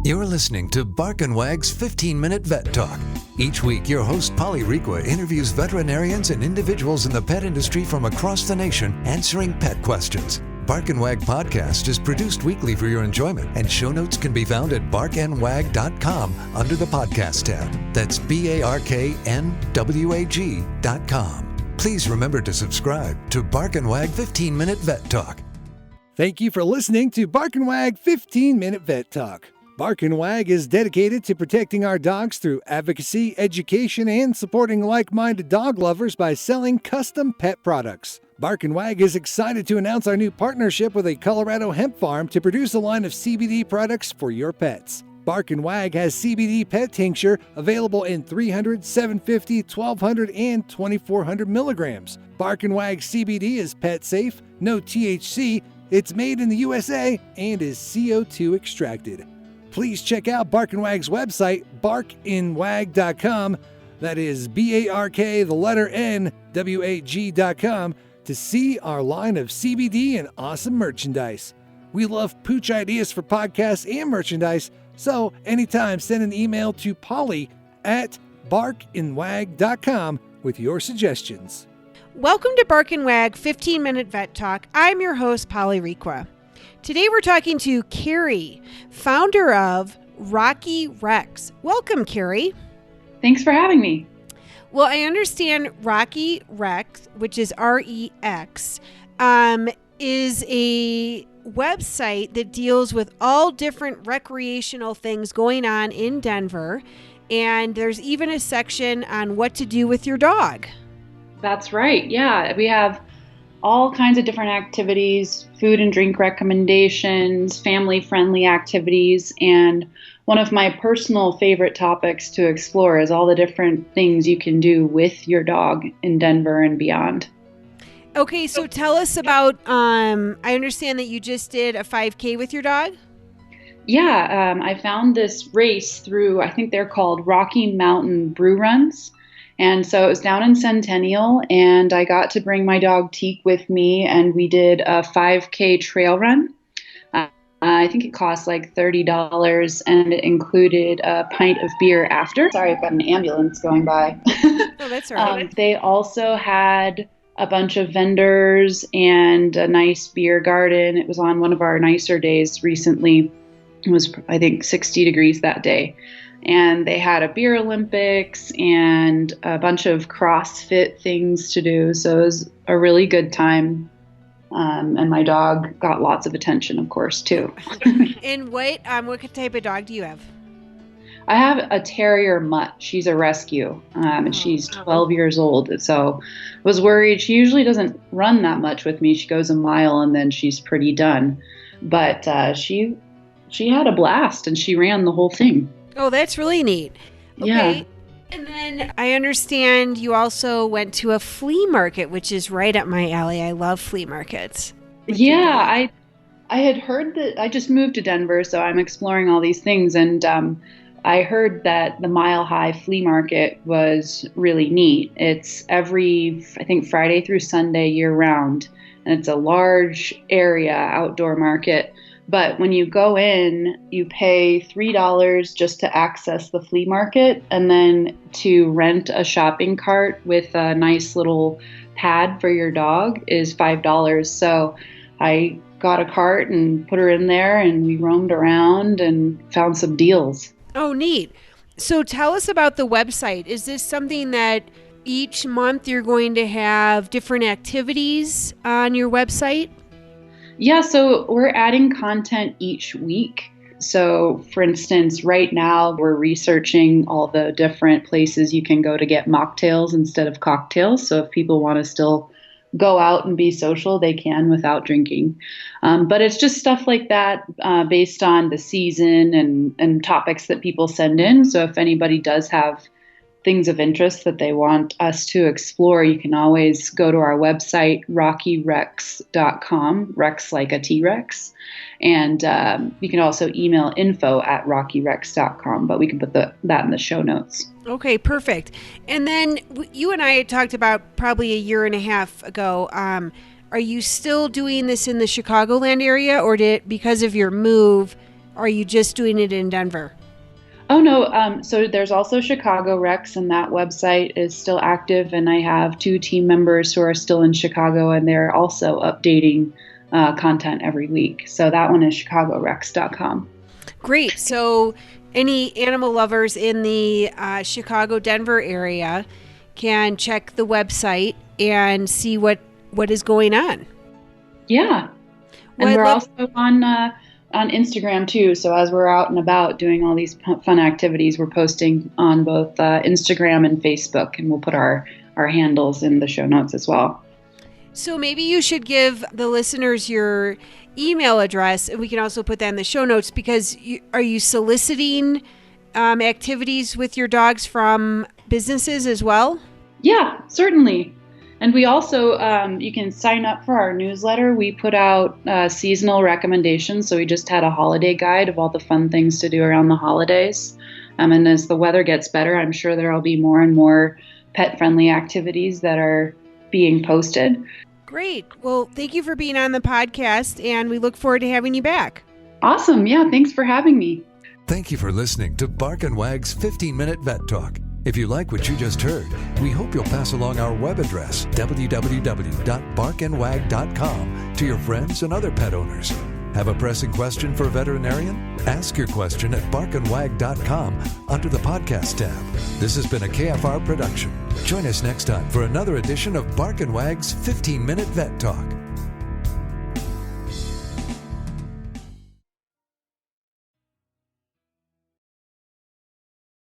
You're listening to Bark and Wag's 15-Minute Vet Talk. Each week, your host, Polly Requa, interviews veterinarians and individuals in the pet industry from across the nation answering pet questions. Bark and Wag podcast is produced weekly for your enjoyment, and show notes can be found at barkandwag.com under the podcast tab. That's BARKNWAG.com. Please remember to subscribe to Bark and Wag 15-Minute Vet Talk. Thank you for listening to Bark and Wag 15-Minute Vet Talk. Bark and Wag is dedicated to protecting our dogs through advocacy, education, and supporting like-minded dog lovers by selling custom pet products. Bark and Wag is excited to announce our new partnership with a Colorado hemp farm to produce a line of CBD products for your pets. Bark and Wag has CBD pet tincture available in 300, 750, 1200, and 2400 milligrams. Bark and Wag CBD is pet safe, no THC, it's made in the USA, and is CO2 extracted. Please check out Bark and Wag's website, barkandwag.com. That is BARK, to see our line of CBD and awesome merchandise. We love pooch ideas for podcasts and merchandise, so anytime send an email to Polly at barkandwag.com with your suggestions. Welcome to Bark and Wag 15-Minute Vet Talk. I'm your host, Polly Requa. Today we're talking to Carrie, founder of Rocky Rex. Welcome, Carrie. Thanks for having me. Well, I understand Rocky Rex, which is REX, is a website that deals with all different recreational things going on in Denver, and there's even a section on what to do with your dog. That's right. Yeah, we have all kinds of different activities, food and drink recommendations, family-friendly activities, and one of my personal favorite topics to explore is all the different things you can do with your dog in Denver and beyond. Okay, so tell us about, I understand that you just did a 5K with your dog? Yeah, I found this race through, I think they're called Rocky Mountain Brew Runs. And so it was down in Centennial, and I got to bring my dog Teak with me, and we did a 5K trail run. I think it cost like $30, and it included a pint of beer after. Sorry, I've got an ambulance going by. Oh, that's all right. They also had a bunch of vendors and a nice beer garden. It was on one of our nicer days recently. It was, I think, 60 degrees that day. And they had a beer Olympics and a bunch of CrossFit things to do. So it was a really good time. And my dog got lots of attention, of course, too. And what type of dog do you have? I have a terrier mutt. She's a rescue, and she's 12 years old. So I was worried. She usually doesn't run that much with me. She goes a mile and then she's pretty done. But she had a blast and she ran the whole thing. Oh, that's really neat. Okay. Yeah. And then I understand you also went to a flea market, which is right up my alley. I love flea markets. Yeah, I had heard that I just moved to Denver, so I'm exploring all these things. And I heard that the Mile High Flea Market was really neat. It's every, I think, Friday through Sunday year round. And it's a large area outdoor market. But when you go in, you pay $3 just to access the flea market, and then to rent a shopping cart with a nice little pad for your dog is $5. So I got a cart and put her in there, and we roamed around and found some deals. Oh, neat. So tell us about the website. Is this something that each month you're going to have different activities on your website? Yeah, so we're adding content each week. So, for instance, right now we're researching all the different places you can go to get mocktails instead of cocktails. So if people want to still go out and be social, they can without drinking. But it's just stuff like that based on the season and topics that people send in. So if anybody does have things of interest that they want us to explore, you can always go to our website, rockyrex.com, Rex like a T-Rex. And you can also email info@rockyrex.com, but we can put that in the show notes. Okay, perfect. And then you and I had talked about probably a year and a half ago. Are you still doing this in the Chicagoland area, or because of your move, Or are you just doing it in Denver? Oh, no. So there's also Chicago Rex, and that website is still active. And I have 2 team members who are still in Chicago, and they're also updating content every week. So that one is chicagorex.com. Great. So any animal lovers in the Chicago, Denver area can check the website and see what is going on. Yeah. And we're also on Instagram too. So as we're out and about doing all these fun activities, we're posting on both Instagram and Facebook, and we'll put our handles in the show notes as well. So maybe you should give the listeners your email address, and we can also put that in the show notes, because are you soliciting activities with your dogs from businesses as well? Yeah, certainly. And we also, you can sign up for our newsletter. We put out seasonal recommendations. So we just had a holiday guide of all the fun things to do around the holidays. And as the weather gets better, I'm sure there will be more and more pet-friendly activities that are being posted. Great. Well, thank you for being on the podcast, and we look forward to having you back. Awesome. Yeah, thanks for having me. Thank you for listening to Bark and Wag's 15-Minute Vet Talk. If you like what you just heard, we hope you'll pass along our web address, www.barkandwag.com, to your friends and other pet owners. Have a pressing question for a veterinarian? Ask your question at barkandwag.com under the podcast tab. This has been a KFR production. Join us next time for another edition of Bark and Wag's 15-Minute Vet Talk.